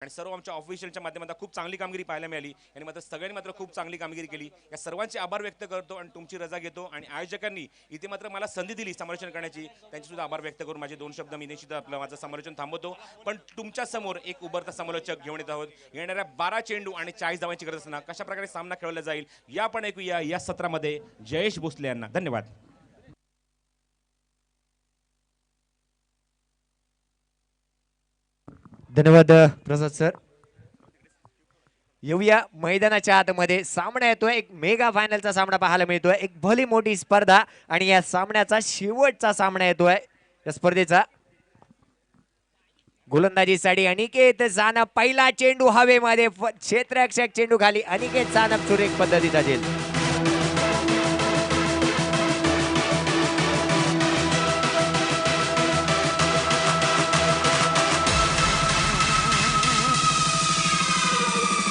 आणि सर्व आमच्या ऑफिशियलच्या माध्यमातून खूप चांगली कामगिरी पाहायला मिळाली आणि मात्र सगळ्यांनी मात्र खूप चांगली कामगिरी केली. या सर्वांचे आभार व्यक्त करतो आणि तुमची रजा घेतो आणि आयोजकांनी इथे मात्र मला संधी दिली समालोचन करण्याची, त्यांचे सुद्धा आभार व्यक्त करून माझे 2 शब्द मी निश्चित आपलं माझं समालोचन थांबवतो. पण तुमच्या समोर एक उभरता समालोचक घेऊन येत आहोत. येणाऱ्या 12 चेंडू आणि 40 धावांची गरज असताना कशा प्रकारे सामना खेळवला जाईल या पण ऐकूया या सत्रामध्ये जयेश भोसले यांना. धन्यवाद. धन्यवाद प्रसाद सर. येऊया मैदानाच्या आतमध्ये. सामना येतोय, एक मेगा फायनलचा सामना पाहायला मिळतोय. एक भली मोठी स्पर्धा आणि या सामन्याचा शेवटचा सामना येतोय या स्पर्धेचा. गोलंदाजीसाठी अनिकेत सानप. पहिला चेंडू हवेमध्ये, क्षेत्ररक्षक चेंडू खाली. अनिकेत सानप सुरेख पद्धतीचा झेल.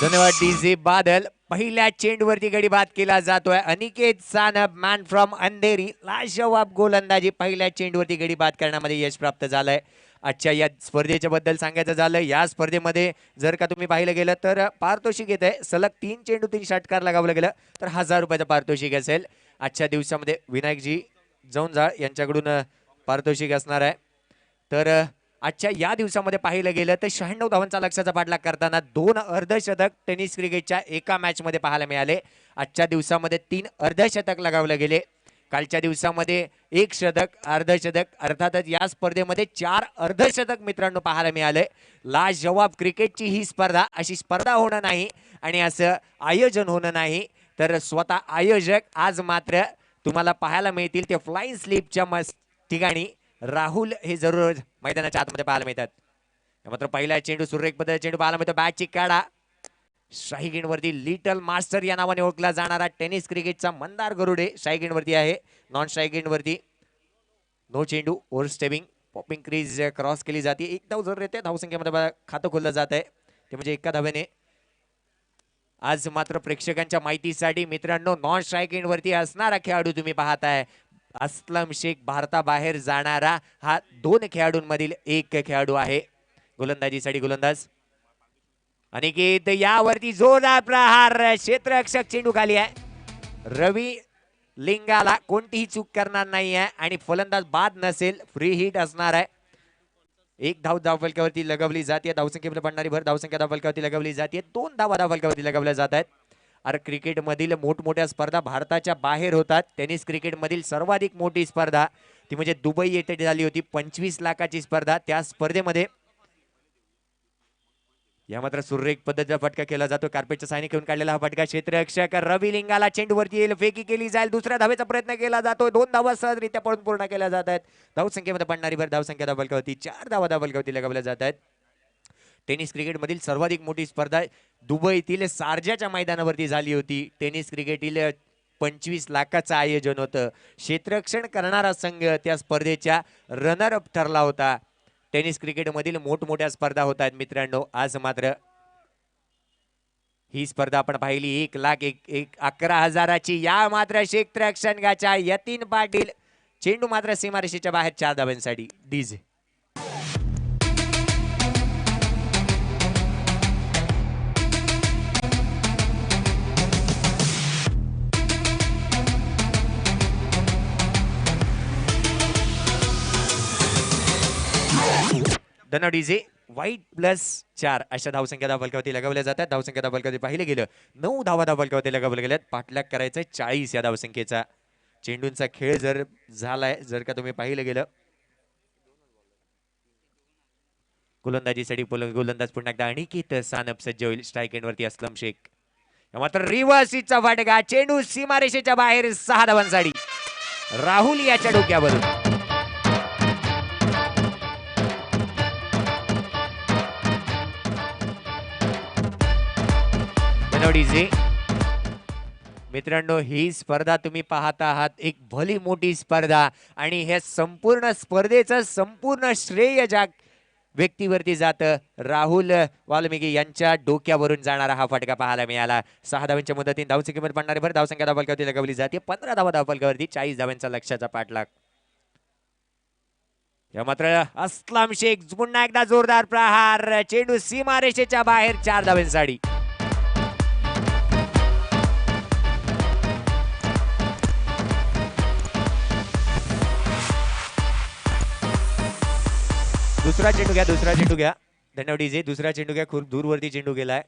धन्यवाद डीजे बादल. पहिल्या चेंडूवरती गडी बाद केला जातोय. अनिकेत सानप मॅन फ्रॉम अंधेरी लाजवाब गोलंदाजी. पहिल्या चेंडूवरती गडी बाद करण्यामध्ये यश प्राप्त झालंय. आजच्या या स्पर्धेच्या बद्दल सांगायचं झालं, या स्पर्धेमध्ये जर का तुम्ही पाहिलं गेलं तर पारितोषिक येत आहे. सलग 3 चेंडू 3 षटकार लगावलं गेलं तर 1000 रुपयाचं पारितोषिक असेल. आजच्या दिवसामध्ये विनायकजी जौनजाळ यांच्याकडून पारितोषिक असणार आहे. तर आजच्या या दिवसामध्ये पाहिलं गेलं तर 96 धावांचा लक्ष्याचा पाठलाग करताना 2 अर्धशतक टेनिस क्रिकेटच्या एका मॅच मध्ये पाहायला मिळाले. आजच्या दिवसामध्ये 3 अर्धशतक लगावले गेले. कालच्या दिवसामध्ये 1 शतक, अर्धशतक, अर्थातच या स्पर्धेमध्ये 4 अर्धशतक मित्रांनो पाहायला मिळाले. लाजवाब क्रिकेटची ही स्पर्धा, अशी स्पर्धा होणं नाही आणि असं आयोजन होणं नाही, तर स्वतः आयोजक आज मात्र तुम्हाला पाहायला मिळतील ते फ्लाइंग स्लीपच्या ठिकाणी राहुल हे जरूर मैदानाच्या आतमध्ये पाहायला मिळतात. मात्र पहिला चेंडू सुरेख पद्धतीचा चेंडू पाहायला मिळतो. बॅटची काढा. शाही वरती लिटल मास्टर या नावाने ओळखला जाणारा टेनिस क्रिकेटचा मंदार गरुडे शाही वरती आहे. नॉन शाही वरती नो चेंडू, over stepping, popping crease cross केली जाते. एक धाव जरूर येते. धावसंख्येमध्ये खातं खोललं जात आहे, ते म्हणजे एका धावेने. आज मात्र प्रेक्षकांच्या माहितीसाठी मित्रांनो नॉन स्ट्रायकिंग वरती असणारा खेळाडू तुम्ही पाहताय असलम शेख, भारताबाहेर जाणारा हा 2 खेळाडूंमधील एक खेळाडू आहे. गोलंदाजीसाठी गोलंदाज अनिकेत, यावरती जोरदार प्रहार. क्षेत्ररक्षक चेंडू खाली आहे. रवी लिंगाला कोणतीही चूक करणार नाही आहे आणि फलंदाज बाद नसेल, फ्री हिट असणार आहे. 1 धाव धावफलकावरती लगवली जाते. धावसंख्येमध्ये पडणारी भर धावसंख्या धावफलकावरती लगवली जाते. 2 धावा धावफलकावरती लगवल्या जात आहेत. अरे क्रिकेटमधील मोठमोठ्या स्पर्धा भारताच्या बाहेर होतात. टेनिस क्रिकेटमधील सर्वाधिक मोठी स्पर्धा ती म्हणजे दुबई येथे झाली होती. 25 लाखाची स्पर्धा. त्या स्पर्धेमध्ये या मात्र सुरेख पद्धतीचा फटका केला जातो. कार्पेटच्या साईने घेऊन काढलेला हा फटका. क्षेत्ररक्षक रवी लिंगाला चेंडूवरती येईल, फेकी केली जाईल. दुसऱ्या धावेचा प्रयत्न केला जातो. 2 धावा सहजरित्या पळून पूर्ण केल्या जात आहेत. धावसंख्येमध्ये पडणारी भर धावसंख्या धावफलकावरती 4 धावा धावफलकावरती लगवल्या जात आहेत. टेनिस क्रिकेटमधील सर्वाधिक मोठी स्पर्धा दुबईतील सारजाच्या मैदानावरती झाली होती. टेनिस क्रिकेटील 25 लाखाचं आयोजन होतं. क्षेत्ररक्षण करणारा संघ त्या स्पर्धेच्या रनर अप ठरला होता. टेनिस क्रिकेटमधील मोठमोठ्या स्पर्धा होत आहेत मित्रांनो. आज मात्र ही स्पर्धा आपण पाहिली. 1,11,000ची. या मात्र क्षेत्ररक्षकाच्या यतीन पाटील चेंडू मात्र सीमारेषेच्या बाहेर 4 धावांसाठी. डीजे धन्यवाद डीजे. वाईट +4 अशा धावसंख्या धावफलकावरती लगवल्या जातात. धावसंख्या धावफलकावरती पाहिलं गेलं 9 धावा धावफलकावरती लगवल्या गेल्यात. पाठलाग करायचा 40 या धावसंख्येचा. चेंडूंचा खेळ जर झालाय, जर का तुम्ही पाहिलं गेलं. गोलंदाजीसाठी गोलंदाज पुन्हा एकदा अनिकेत सानप सज्ज होईल. स्ट्राईक एंडवरती असलम शेख. मात्र रिव्हर्सचा फटका. चेंडू सीमारेषेच्या बाहेर 6 धावांसाठी. राहुल याच्या डोक्यावरून. मित्रांनो ही स्पर्धा तुम्ही पाहत आहात, एक भली मोठी स्पर्धा आणि हे संपूर्ण स्पर्धेचं संपूर्ण श्रेय ज्या व्यक्तीवरती जातं, राहुल वाल्मिकी यांच्या डोक्यावरून जाणारा हा फटका पाहायला मिळाला. 6 धावांच्या मुदतीत धावसंख्येमध्ये पडणारी भर धावसंख्या धावफलकावरती लगवली जाते. 15 धावा धावफलकावरती 40 धावांचा लक्ष्याचा पाठलाग. या मात्र अस्लम शेख पुन्हा एकदा जोरदार प्रहार, चेंडू सीमारेषेच्या बाहेर, 4 धावांसाठी. दुसरा चेंडू घ्या. धन्यवाद डीजे. दुसरा चेंडू घ्या. खूप दूरवरती चेंडू गेलाय.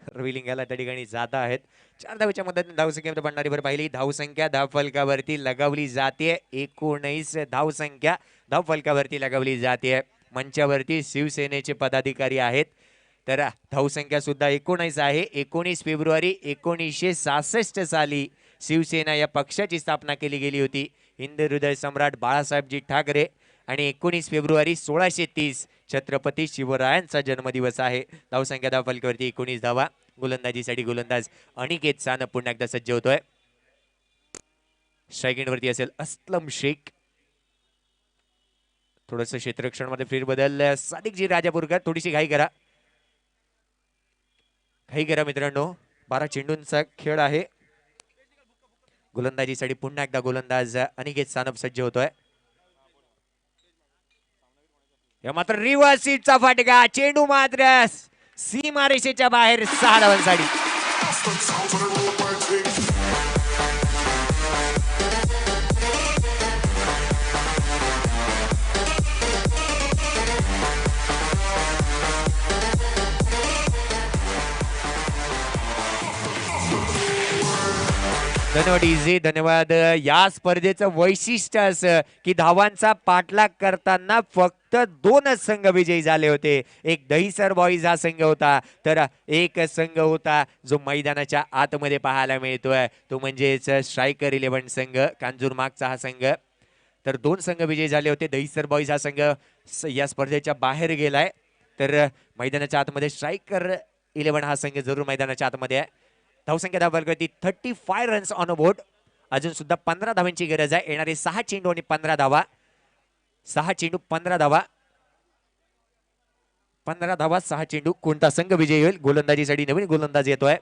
रविलिंगाला त्या ठिकाणी जात आहेत. 4 धावेच्या मदतीने धावसंख्येमध्ये बनणारी भर पाहिली. धावसंख्या धावफलकावरती लगावली जाते. 19 धावसंख्या धावफलकावरती लगावली जाते. मंचावरती शिवसेनेचे पदाधिकारी आहेत. तर धावसंख्या सुद्धा 19 आहे. 19 फेब्रुवारी 1966 साली शिवसेना या पक्षाची स्थापना केली गेली होती. हिंद हृदय सम्राट बाळासाहेबजी ठाकरे आणि 19 फेब्रुवारी 1630 छत्रपती शिवरायांचा जन्मदिवस आहे. धावसंख्या धावफलकावरती 19 धावा. गोलंदाजीसाठी गोलंदाज अनिकेत सानप पुन्हा एकदा सज्ज होतोय. स्ट्राईक वरती असेल अस्लम शेख. थोडस क्षेत्ररक्षण मध्ये फेरबदल. सादिकजी राजापूरकर, थोडीशी घाई करा मित्रांनो. 12 चेंडूंचा खेळ आहे. गोलंदाजीसाठी पुन्हा एकदा गोलंदाज अनिकेत सानप सज्ज होतोय. या मात्र रिव्हर्सचा फटका, चेंडू मात्र सीमारेषेच्या बाहेर, 6 धावांसाठी. धन्यवाद इझी, धन्यवाद. या स्पर्धेचं वैशिष्ट्य असं की धावांचा पाठलाग करताना फक्त 2 संघ विजयी झाले होते. एक दहिसर बॉईज हा संघ होता, तर एक संघ होता जो मैदानाच्या आतमध्ये पाहायला मिळतोय, तो म्हणजेच स्ट्रायकर 11 संघ, कांजूर मागचा हा संघ. तर 2 संघ विजयी झाले होते. दहिसर बॉईज हा संघ या स्पर्धेच्या बाहेर गेलाय, तर मैदानाच्या आतमध्ये स्ट्रायकर 11 हा संघ जरूर मैदानाच्या आतमध्ये आहे. धावसंख्या धावफलकावरती 35 रन्स ऑन बोर्ड. अजून सुद्धा 15 धावांची गरज आहे. येणारे 6 चेंडू आणि 15 धावा. 6 चेंडू 15 धावा. 15 धावा 6 चेंडू. कोणता संघ विजयी होईल? गोलंदाजीसाठी नवीन गोलंदाज येतोय.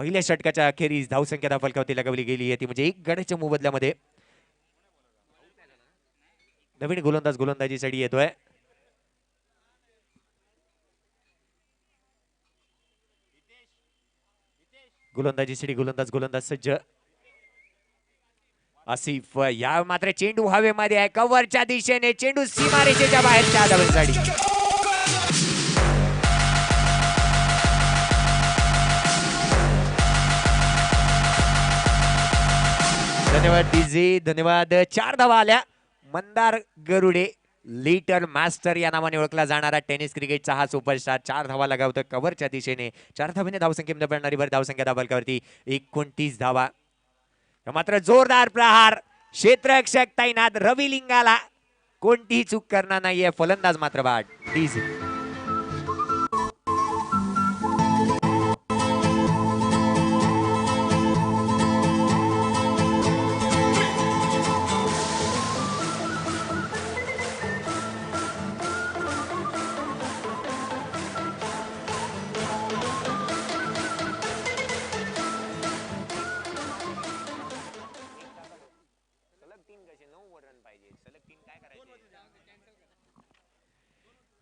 पहिल्या षटकाच्या अखेरीस धावसंख्या धावफलकावरती लगावली गेली आहे, ती म्हणजे 1 गड्याच्या मोबदल्यामध्ये. नवीन गोलंदाज गोलंदाजीसाठी येतोय. गोलंदाजीसाठी गोलंदाज सज्ज. आसिफ, या मात्र चेंडू हवेमध्ये आहे, कव्हरच्या दिशेने, चेंडू सीमारेषेच्या बाहेर, 4 धावांसाठी. धन्यवाद डीजे, धन्यवाद. 4 धावा आल्या. मंदार गरुडे, लिटल मास्टर या नावाने ओळखला जाणारा टेनिस क्रिकेटचा हा सुपरस्टार 4 धावा लगावतो कव्हरच्या दिशेने. 4 धावेने धावसंख्येमध्ये पडणारी भर. धावसंख्या धावफलकावरती 29 धावा. मात्र जोरदार प्रहार, क्षेत्ररक्षक तैनात. रविलिंगाला कोणतीही चूक करणार नाहीये. फलंदाज मात्र बाद. डीजे.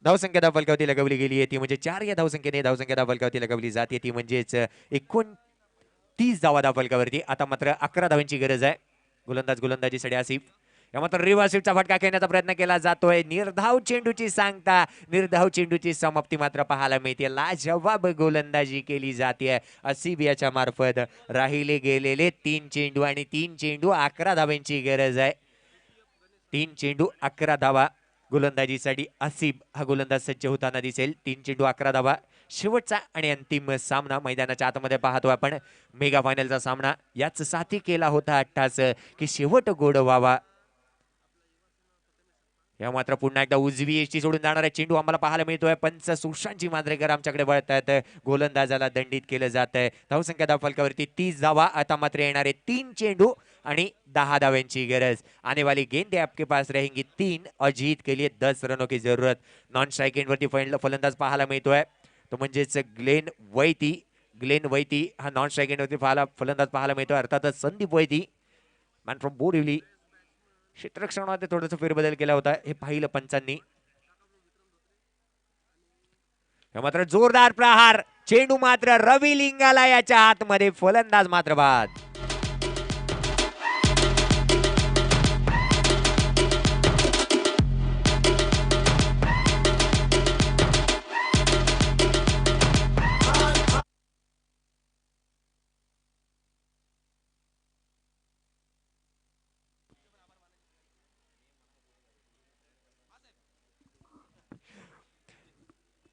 धावसंख्या धावफलकावरती लगावली गेली आहे, ती म्हणजे 4 या धावसंख्येने धावसंख्या धावफलकावरती लगावली जाते, ती म्हणजेच 29 धावा धावफलकावरती. आता मात्र 11 धावांची गरज आहे. गोलंदाजीसाठी आसिफ. या मात्र रिव्हर्सचा फटका खेळण्याचा प्रयत्न केला जातोय. निर्धाव चेंडूची सांगता, निर्धाव चेंडूची समाप्ती मात्र पाहायला मिळते. लाजवाब गोलंदाजी केली जाते आसिफ याच्या मार्फत. राहिले गेलेले 3 चेंडू आणि 3 चेंडू 11 धावांची गरज आहे. 3 चेंडू 11 धावा. गोलंदाजीसाठी आसिफ हा गोलंदाज सज्ज होताना दिसेल. 3 चेंडू 11 धावा. शेवटचा आणि अंतिम सामना मैदानाच्या आतमध्ये पाहतो आपण. मेगा फायनलचा सामना याच साथी केला होता 8 की शेवट गोड व्हावा. या मात्र पुन्हा एकदा उजवी एष्टी सोडून जाणारा चेंडू आम्हाला पाहायला मिळतोय. पंच सुशांतजी मांजरेकर आमच्याकडे वळतात. गोलंदाजाला दंडित केलं जात आहे. धावसंख्या धावफलकावरती 30 धावा. आता मात्र येणारे 3 चेंडू आणि 10 धावांची गरज. आने वाली गेंदे आपके पास रहेंगी 3 और जीत के लिए 10 रनों की जरूरत. नॉन स्ट्राइक एंड वरती फलंदाज पाहायला मिळतोय, तो म्हणजेच ग्लेन वैती. ग्लेन वैती हा नॉन स्ट्रायकिंग वरती फलंदाज पाहायला मिळतो. अर्थातच संदीप वैती मॅन फ्रॉम बोरिवली क्षेत्ररक्षणामध्ये थोडासा फेरबदल केला होता हे पाहिलं पंचांनी. मात्र जोरदार प्रहार, चेंडू मात्र रवी लिंगाला याच्या हातमध्ये, फलंदाज मात्र बाद.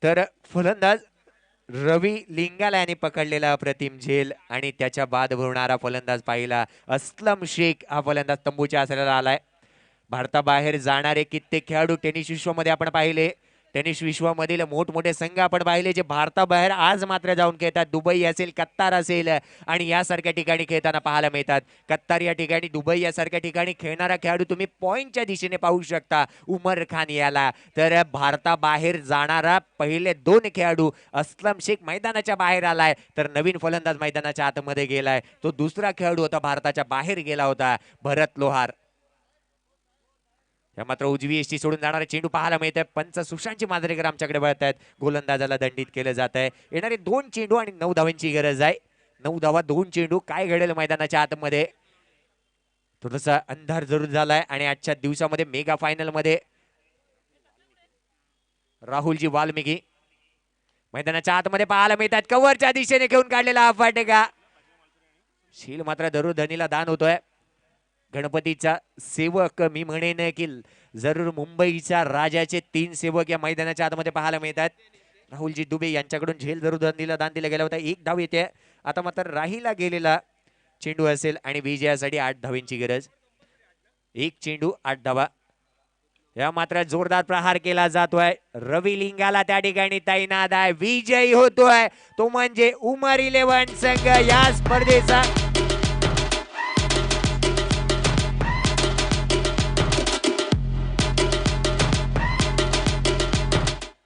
तर फलंदाज रवी लिंगाला यांनी पकडलेला अप्रतिम झेल आणि त्याच्या बाद भरणारा फलंदाज पाहिला अस्लम शेख हा फलंदाज तंबूच्या आसऱ्याला आलाय. भारताबाहेर जाणारे कित्येक खेळाडू टेनिस विश्वामध्ये आपण पाहिले, टेनिस विश्वामधील मोठमोठे संघ आपण पाहिले जे भारताबाहेर आज मात्र जाऊन खेळतात. दुबई असेल, कत्तार असेल आणि यासारख्या ठिकाणी खेळताना पाहायला मिळतात. कत्तार या ठिकाणी, दुबई यासारख्या ठिकाणी खेळणारा खेळाडू तुम्ही पॉइंटच्या दिशेने पाहू शकता उमर खान याला. तर भारताबाहेर जाणारा पहिले 2 खेळाडू अस्लम शेख मैदानाच्या बाहेर आलाय, तर नवीन फलंदाज मैदानाच्या आतमध्ये गेलाय. तो दुसरा खेळाडू होता भारताच्या बाहेर गेला होता, भरत लोहार. मात्र उजवी एसटी सोडून जाणारे चेंडू पाहायला मिळत आहे. पंच सुशांतजी मांजरेकर आमच्याकडे वळत आहेत. गोलंदाजाला दंडित केलं जात आहे. येणारे 2 चेंडू आणि 9 धावांची गरज आहे. 9 धावा 2 चेंडू. काय घडेल मैदानाच्या आतमध्ये, थोडासा अंधार जरूर झालाय. आणि आजच्या दिवसामध्ये मेगा फायनल मध्ये राहुलजी वाल्मिकी मैदानाच्या आतमध्ये पाहायला मिळतात. कव्हरच्या दिशेने घेऊन काढलेला हा फटका. शील मात्र जरूर धनीला दान होतोय. गणपतीचा सेवक मी म्हणेन की जरूर मुंबईच्या राजाचे 3 सेवक या मैदानाच्या आतमध्ये पाहायला मिळतात. राहुलजी दुबे यांच्याकडून झेल जरूर धनीला दान दिला गेला होता. 1 धाव येते. आता मात्र राहीला गेलेला चेंडू असेल आणि विजयासाठी 8 धावांची गरज. 1 चेंडू 8 धावा. या मात्र जोरदार प्रहार केला जातोय. रवी लिंगाला त्या ठिकाणी तैनात आहे. विजयी होतोय तो म्हणजे उमर 11 संघ या स्पर्धेचा.